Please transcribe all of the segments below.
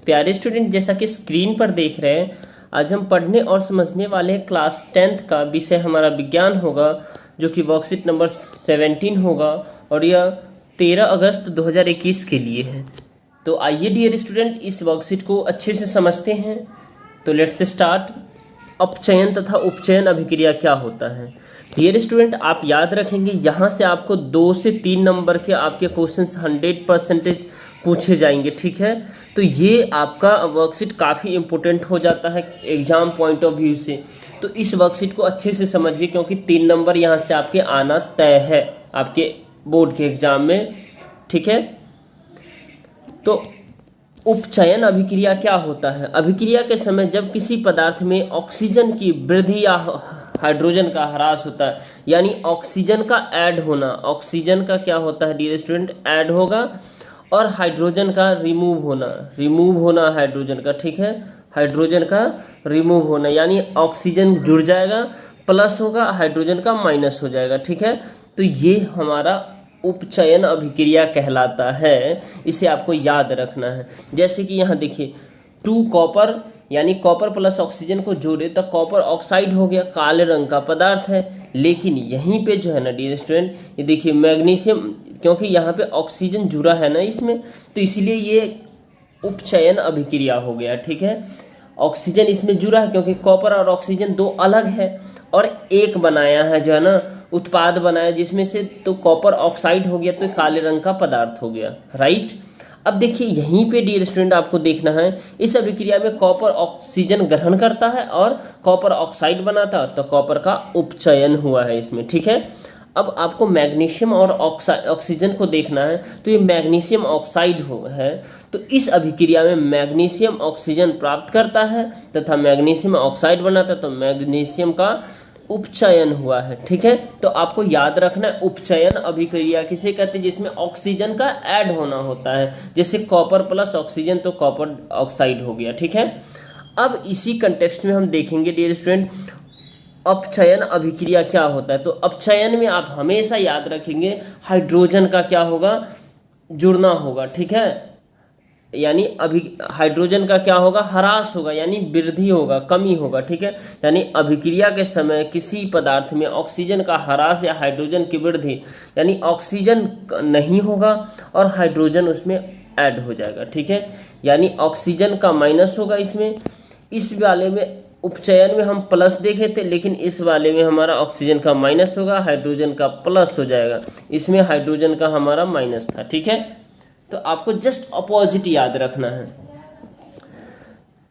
प्यारे स्टूडेंट, जैसा कि स्क्रीन पर देख रहे हैं, आज हम पढ़ने और समझने वाले हैं क्लास 10th का विषय हमारा विज्ञान होगा, जो कि वर्कशीट नंबर 17 होगा और यह 13 अगस्त 2021 के लिए है। तो आइए डियर स्टूडेंट, इस वर्कशीट को अच्छे से समझते हैं। तो लेट्स स्टार्ट। अपचयन तथा उपचयन अभिक्रिया क्या होता है? डियर स्टूडेंट, आप याद रखेंगे, यहाँ से आपको 2 से 3 नंबर के आपके क्वेश्चंस 100% पूछे जाएंगे, ठीक है। तो ये आपका वर्कशीट काफ़ी इंपॉर्टेंट हो जाता है एग्जाम पॉइंट ऑफ व्यू से। तो इस वर्कशीट को अच्छे से समझिए, क्योंकि 3 नंबर यहाँ से आपके आना तय है आपके बोर्ड के एग्जाम में, ठीक है। तो उपचयन अभिक्रिया क्या होता है? अभिक्रिया के समय जब किसी पदार्थ में ऑक्सीजन की वृद्धि या हाइड्रोजन का ह्रास होता है, यानी ऑक्सीजन का ऐड होना। ऑक्सीजन का क्या होता है डियर स्टूडेंट? ऐड होगा, और हाइड्रोजन का रिमूव होना हाइड्रोजन का, ठीक है। हाइड्रोजन का रिमूव होना, यानी ऑक्सीजन जुड़ जाएगा, प्लस होगा, हाइड्रोजन का माइनस हो जाएगा, ठीक है। तो ये हमारा उपचयन अभिक्रिया कहलाता है, इसे आपको याद रखना है। जैसे कि यहाँ देखिए, 2 कॉपर, यानी कॉपर प्लस ऑक्सीजन को जोड़े तो कॉपर ऑक्साइड हो गया, काले रंग का पदार्थ है। लेकिन यहीं पे जो है ना डियर स्टूडेंट, ये देखिए मैग्नीशियम, क्योंकि यहाँ पे ऑक्सीजन जुड़ा है ना इसमें, तो इसीलिए ये उपचयन अभिक्रिया हो गया, ठीक है। ऑक्सीजन इसमें जुड़ा है क्योंकि कॉपर और ऑक्सीजन 2 अलग है, और एक बनाया है जो है ना, उत्पाद बनाया जिसमें से, तो कॉपर ऑक्साइड हो गया, तो काले रंग का पदार्थ हो गया, राइट। अब देखिए यहीं पे डियर स्टूडेंट आपको देखना है, इस अभिक्रिया में कॉपर ऑक्सीजन ग्रहण करता है और कॉपर ऑक्साइड बनाता है, तो कॉपर का उपचयन हुआ है इसमें, ठीक है। अब आपको मैग्नीशियम और ऑक्सीजन को देखना है, तो ये मैग्नीशियम ऑक्साइड है, तो इस अभिक्रिया में मैग्नीशियम ऑक्सीजन प्राप्त करता है तथा मैग्नीशियम ऑक्साइड बनाता है, तो मैग्नीशियम का उपचयन हुआ है, ठीक है। तो आपको याद रखना है, उपचयन अभिक्रिया किसे कहते हैं? जिसमें ऑक्सीजन का ऐड होना होता है, जैसे कॉपर प्लस ऑक्सीजन, तो कॉपर ऑक्साइड हो गया, ठीक है। अब इसी कंटेक्स्ट में हम देखेंगे डियर स्टूडेंट, अपचयन अभिक्रिया क्या होता है। तो अपचयन में आप हमेशा याद रखेंगे, हाइड्रोजन का क्या होगा? जुड़ना होगा, ठीक है। यानी हाइड्रोजन का क्या होगा? ह्रास होगा, यानी वृद्धि होगा, कमी होगा, ठीक है। यानी अभिक्रिया के समय किसी पदार्थ में ऑक्सीजन का ह्रास या हाइड्रोजन की वृद्धि, यानी ऑक्सीजन नहीं होगा और हाइड्रोजन उसमें ऐड हो जाएगा, ठीक है। यानी ऑक्सीजन का माइनस होगा इसमें। इस वाले में उपचयन में हम प्लस देखे थे, लेकिन इस वाले में हमारा ऑक्सीजन का माइनस होगा, हाइड्रोजन का प्लस हो जाएगा। इसमें हाइड्रोजन का हमारा माइनस था, ठीक है। तो आपको जस्ट अपोजिट याद रखना है।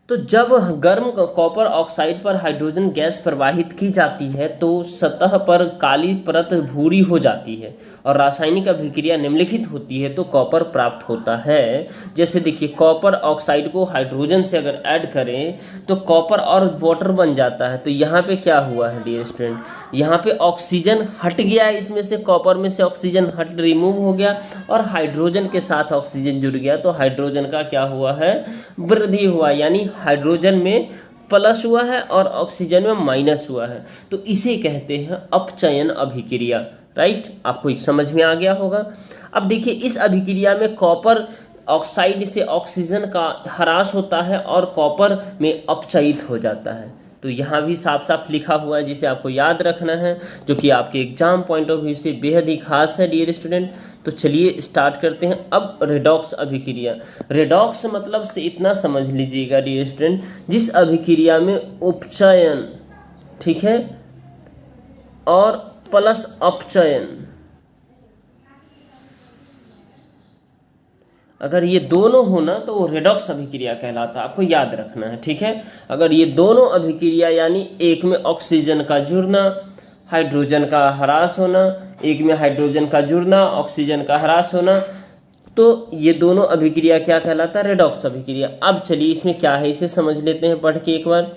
तो जब गर्म कॉपर ऑक्साइड पर हाइड्रोजन गैस प्रवाहित की जाती है, तो सतह पर काली परत भूरी हो जाती है और रासायनिक अभिक्रिया निम्नलिखित होती है, तो कॉपर प्राप्त होता है। जैसे देखिए, कॉपर ऑक्साइड को हाइड्रोजन से अगर ऐड करें तो कॉपर और वाटर बन जाता है। तो यहाँ पे क्या हुआ है डियर स्टूडेंट? यहाँ पे ऑक्सीजन हट गया है, इसमें से कॉपर में से ऑक्सीजन रिमूव हो गया और हाइड्रोजन के साथ ऑक्सीजन जुड़ गया, तो हाइड्रोजन का क्या हुआ है? वृद्धि हुआ, यानी हाइड्रोजन में प्लस हुआ है और ऑक्सीजन में माइनस हुआ है। तो इसे कहते हैं अपचयन अभिक्रिया, राइट। आपको समझ में आ गया होगा। अब देखिए, इस अभिक्रिया में कॉपर ऑक्साइड से ऑक्सीजन का ह्रास होता है और कॉपर में अपचयित हो जाता है। तो यहाँ भी साफ साफ लिखा हुआ है, जिसे आपको याद रखना है, जो कि आपके एग्जाम पॉइंट ऑफ व्यू से बेहद ही खास है डियर स्टूडेंट। तो चलिए स्टार्ट करते हैं। अब रेडॉक्स अभिक्रिया। रेडॉक्स मतलब से इतना समझ लीजिएगा डियर स्टूडेंट, जिस अभिक्रिया में उपचयन, ठीक है, और प्लस अपचयन, अगर ये दोनों हो ना, तो वो रेडॉक्स अभिक्रिया कहलाता है। आपको याद रखना है, ठीक है। अगर ये दोनों अभिक्रिया, यानी एक में ऑक्सीजन का जुड़ना, हाइड्रोजन का ह्रास होना, एक में हाइड्रोजन का जुड़ना, ऑक्सीजन का ह्रास होना, तो ये दोनों अभिक्रिया क्या कहलाता है? रेडॉक्स अभिक्रिया। अब चलिए इसमें क्या है, इसे समझ लेते हैं पढ़ के एक बार।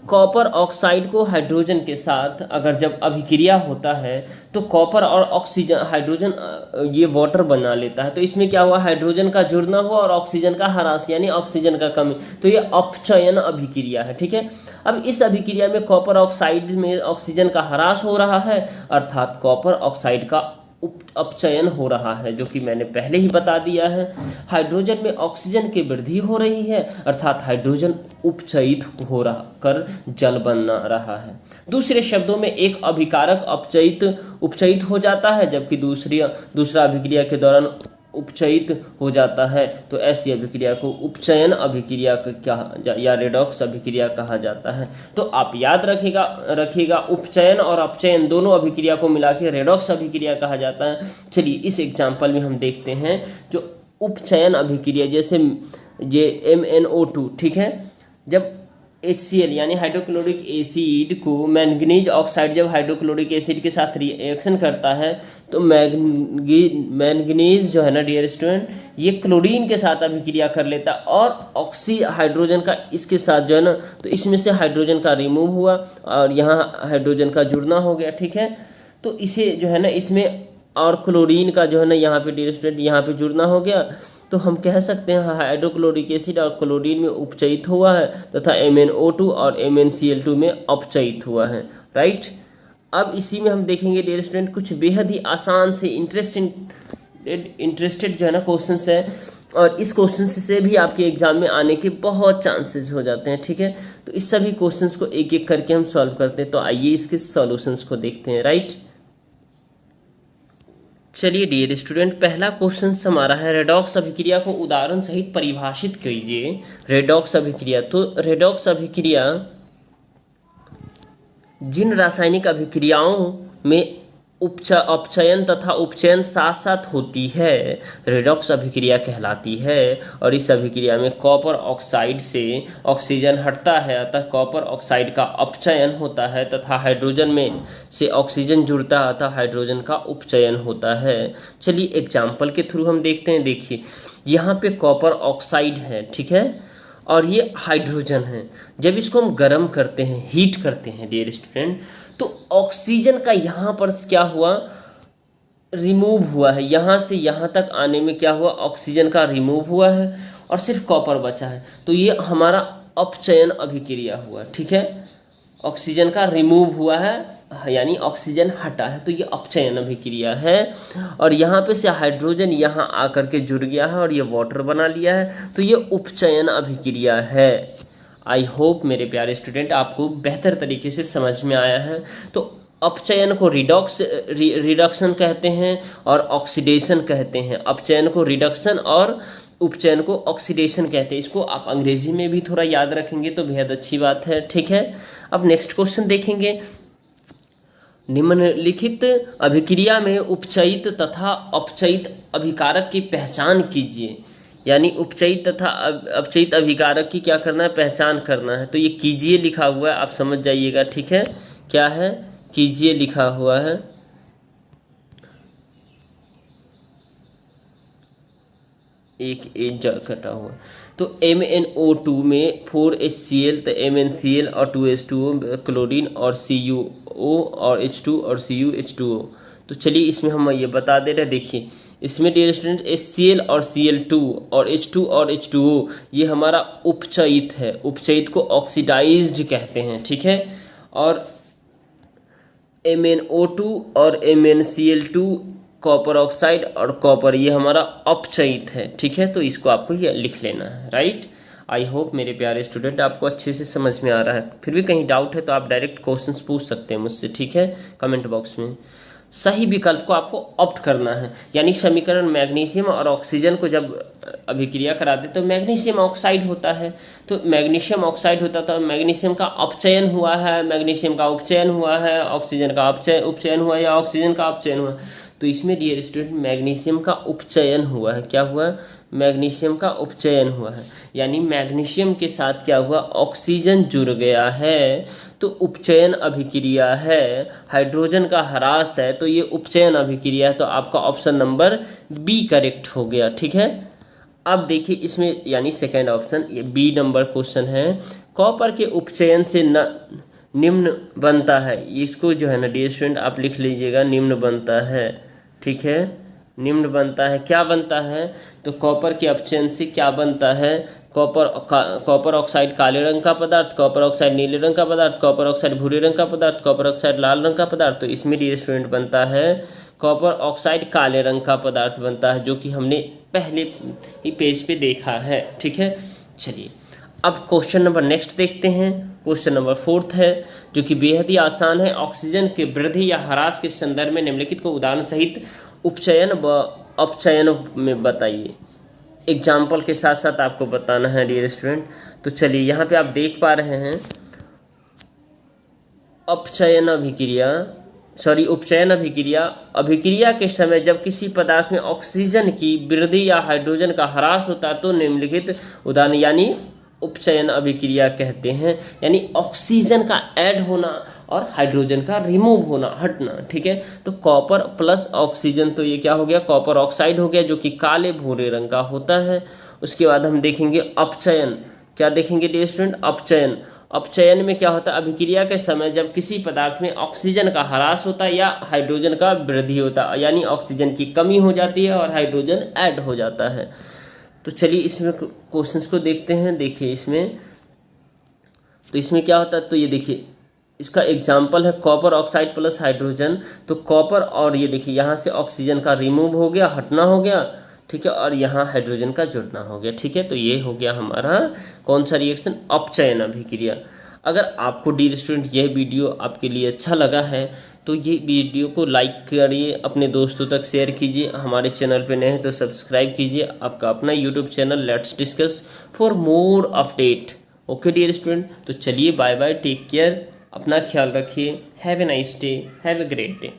कॉपर ऑक्साइड को हाइड्रोजन के साथ अगर जब अभिक्रिया होता है, तो कॉपर और ऑक्सीजन, हाइड्रोजन ये वाटर बना लेता है। तो इसमें क्या हुआ? हाइड्रोजन का जुड़ना हुआ और ऑक्सीजन का ह्रास, यानी ऑक्सीजन का कमी, तो ये अपचयन अभिक्रिया है, ठीक है। अब इस अभिक्रिया में कॉपर ऑक्साइड में ऑक्सीजन का ह्रास हो रहा है, अर्थात कॉपर ऑक्साइड का अपचयन हो रहा है, जो कि मैंने पहले ही बता दिया है। हाइड्रोजन में ऑक्सीजन की वृद्धि हो रही है, अर्थात हाइड्रोजन उपचयित हो रहा कर जल बन रहा है। दूसरे शब्दों में एक अभिकारक उपचयित हो जाता है, जबकि दूसरा अभिक्रिया के दौरान उपचयित हो जाता है। तो ऐसी अभिक्रिया को उपचयन अभिक्रिया या रेडॉक्स अभिक्रिया कहा जाता है। तो आप याद रखिएगा उपचयन और अपचयन दोनों अभिक्रिया को मिला के रेडॉक्स अभिक्रिया कहा जाता है। चलिए इस एग्जाम्पल में हम देखते हैं जो उपचयन अभिक्रिया, जैसे ये MnO2, ठीक है, जब HCl यानी हाइड्रोक्लोरिक एसिड को मैंगनीज ऑक्साइड जब हाइड्रोक्लोरिक एसिड के साथ रिएक्शन करता है तो मैंगनीज जो है ना डियर स्टूडेंट, ये क्लोरीन के साथ अभिक्रिया कर लेता है और ऑक्सी हाइड्रोजन का इसके साथ जो है ना, तो इसमें से हाइड्रोजन का रिमूव हुआ और यहाँ हाइड्रोजन का जुड़ना हो गया, ठीक है। तो इसे जो है ना इसमें और क्लोरीन का जो है ना यहाँ पे डियर स्टूडेंट यहाँ पे जुड़ना हो गया, तो हम कह सकते हैं हाइड्रोक्लोरिक एसिड और क्लोरीन में उपचयित हुआ है तथा MnO2 और MnCl2 में अपचयित हुआ है, राइट। अब इसी में हम देखेंगे डियर स्टूडेंट कुछ बेहद ही आसान से इंटरेस्टेड जो है ना क्वेश्चंस है, और इस क्वेश्चन से भी आपके एग्जाम में आने के बहुत चांसेस हो जाते हैं, ठीक है। तो इस सभी क्वेश्चंस को एक एक करके हम सॉल्व करते हैं। तो आइए इसके सॉल्यूशंस को देखते हैं, राइट। चलिए डियर स्टूडेंट, पहला क्वेश्चन हमारा है रेडॉक्स अभिक्रिया को उदाहरण सहित परिभाषित कीजिए। रेडॉक्स अभिक्रिया, तो रेडॉक्स अभिक्रिया जिन रासायनिक अभिक्रियाओं में अपचयन तथा उपचयन साथ साथ होती है रेडॉक्स अभिक्रिया कहलाती है। और इस अभिक्रिया में कॉपर ऑक्साइड से ऑक्सीजन हटता है, अतः कॉपर ऑक्साइड का अपचयन होता है तथा हाइड्रोजन में से ऑक्सीजन जुड़ता है, अतः हाइड्रोजन का उपचयन होता है। चलिए एग्जाम्पल के थ्रू हम देखते हैं। देखिए यहाँ पे कॉपर ऑक्साइड है, ठीक है, और ये हाइड्रोजन है। जब इसको हम गर्म करते हैं, हीट करते हैं डियर स्टूडेंट, तो ऑक्सीजन का यहाँ पर क्या हुआ, रिमूव हुआ है। यहाँ से यहाँ तक आने में क्या हुआ, ऑक्सीजन का रिमूव हुआ है और सिर्फ कॉपर बचा है। तो ये हमारा अपचयन अभिक्रिया हुआ, ठीक है। ऑक्सीजन का रिमूव हुआ है यानी ऑक्सीजन हटा है, तो ये अपचयन अभिक्रिया है। और यहाँ पे से हाइड्रोजन यहाँ आकर के जुड़ गया है और ये वाटर बना लिया है, तो ये उपचयन अभिक्रिया है। आई होप मेरे प्यारे स्टूडेंट आपको बेहतर तरीके से समझ में आया है। तो अपचयन को रिडक्शन कहते हैं और ऑक्सीडेशन कहते हैं। अपचयन को रिडक्शन और उपचयन को ऑक्सीडेशन कहते हैं। इसको आप अंग्रेजी में भी थोड़ा याद रखेंगे तो बेहद अच्छी बात है, ठीक है। अब नेक्स्ट क्वेश्चन देखेंगे। निम्नलिखित अभिक्रिया में उपचयित तथा अपचयित अभिकारक की पहचान कीजिए। यानी उपचयित तथा अपचयित अभिकारक की क्या करना है, पहचान करना है। तो ये कीजिए लिखा हुआ है, आप समझ जाइएगा, ठीक है। क्या है, कीजिए लिखा हुआ है। एक एज कटा हुआ। तो MnO2 में 4HCl, तो MnCl और 2H2O, क्लोरीन और CuO और H2 और CuH2O। तो चलिए इसमें हम ये बता दे रहे हैं। देखिए इसमें डियर स्टूडेंट HCl और Cl2 और H2 और H2O ये हमारा उपचयित है। उपचयित को ऑक्सीडाइज्ड कहते हैं, ठीक है। और MnO2 और MnCl2 कॉपर ऑक्साइड और कॉपर ये हमारा अपचयित है, ठीक है। तो इसको आपको ये लिख लेना है, राइट। आई होप मेरे प्यारे स्टूडेंट आपको अच्छे से समझ में आ रहा है। फिर भी कहीं डाउट है तो आप डायरेक्ट क्वेश्चंस पूछ सकते हैं मुझसे, ठीक है, कमेंट बॉक्स में। सही विकल्प को आपको ऑप्ट करना है। यानी समीकरण मैग्नीशियम और ऑक्सीजन को जब अभिक्रिया कराते तो मैग्नीशियम ऑक्साइड होता है, तो मैग्नीशियम ऑक्साइड होता था, मैग्नीशियम का अपचयन हुआ है, मैग्नीशियम का उपचयन हुआ है, ऑक्सीजन का उपचयन हुआ या ऑक्सीजन का अपचयन हुआ। तो इसमें डियर स्टूडेंट मैग्नीशियम का उपचयन हुआ है। क्या हुआ, मैग्नीशियम का उपचयन हुआ है, यानी मैग्नीशियम के साथ क्या हुआ, ऑक्सीजन जुड़ गया है, तो उपचयन अभिक्रिया है। हाइड्रोजन का ह्रास है तो ये उपचयन अभिक्रिया है। तो आपका ऑप्शन नंबर बी करेक्ट हो गया, ठीक है। अब देखिए इसमें यानी सेकेंड ऑप्शन ये बी नंबर क्वेश्चन है। कॉपर के उपचयन से निम्न बनता है। इसको जो है ना डियर स्टूडेंट आप लिख लीजिएगा, निम्न बनता है, ठीक है। निम्न बनता है, क्या बनता है, तो कॉपर के अपचयन से क्या बनता है, कॉपर ऑक्साइड काले रंग का पदार्थ, कॉपर ऑक्साइड नीले रंग का पदार्थ, कॉपर ऑक्साइड भूरे रंग का पदार्थ, कॉपर ऑक्साइड लाल रंग का पदार्थ। तो इसमें डियर स्टूडेंट बनता है कॉपर ऑक्साइड काले रंग का पदार्थ बनता है, जो कि हमने पहले ही पेज पे देखा है। ठीक है, चलिए अब क्वेश्चन नंबर नेक्स्ट देखते हैं। क्वेश्चन नंबर 4 है, जो कि बेहद ही आसान है। ऑक्सीजन के वृद्धि या ह्रास के संदर्भ में निम्नलिखित को उदाहरण सहित उपचयन व अपचयन में बताइए। एग्जाम्पल के साथ साथ आपको बताना है डियर स्टूडेंट। तो चलिए यहाँ पे आप देख पा रहे हैं उपचयन अभिक्रिया। अभिक्रिया के समय जब किसी पदार्थ में ऑक्सीजन की वृद्धि या हाइड्रोजन का ह्रास होता है तो निम्नलिखित उदाहरण यानी उपचयन अभिक्रिया कहते हैं। यानी ऑक्सीजन का ऐड होना और हाइड्रोजन का रिमूव होना, हटना। ठीक है, तो कॉपर प्लस ऑक्सीजन, तो ये क्या हो गया, कॉपर ऑक्साइड हो गया, जो कि काले भूरे रंग का होता है। उसके बाद हम देखेंगे अपचयन। क्या देखेंगे डियर स्टूडेंट, अपचयन। अपचयन में क्या होता है, अभिक्रिया के समय जब किसी पदार्थ में ऑक्सीजन का ह्रास होता है या हाइड्रोजन का वृद्धि होता है, यानी ऑक्सीजन की कमी हो जाती है और हाइड्रोजन ऐड हो जाता है। तो चलिए इसमें क्वेश्चंस को देखते हैं। देखिए इसमें क्या होता है, तो ये देखिए इसका एग्जाम्पल है कॉपर ऑक्साइड प्लस हाइड्रोजन। तो कॉपर, और ये देखिए यहाँ से ऑक्सीजन का रिमूव हो गया, हटना हो गया। ठीक है, और यहाँ हाइड्रोजन का जुड़ना हो गया। ठीक है, तो ये हो गया हमारा कौन सा रिएक्शन, अपचयन अभिक्रिया। अगर आपको डियर स्टूडेंट यह वीडियो आपके लिए अच्छा लगा है तो ये वीडियो को लाइक करिए, अपने दोस्तों तक शेयर कीजिए। हमारे चैनल पे नए हैं तो सब्सक्राइब कीजिए। आपका अपना YouTube channel let's discuss for more update. Okay dear student, तो चलिए बाय बाय, टेक केयर, अपना ख्याल रखिए। Have a nice day, have a great day.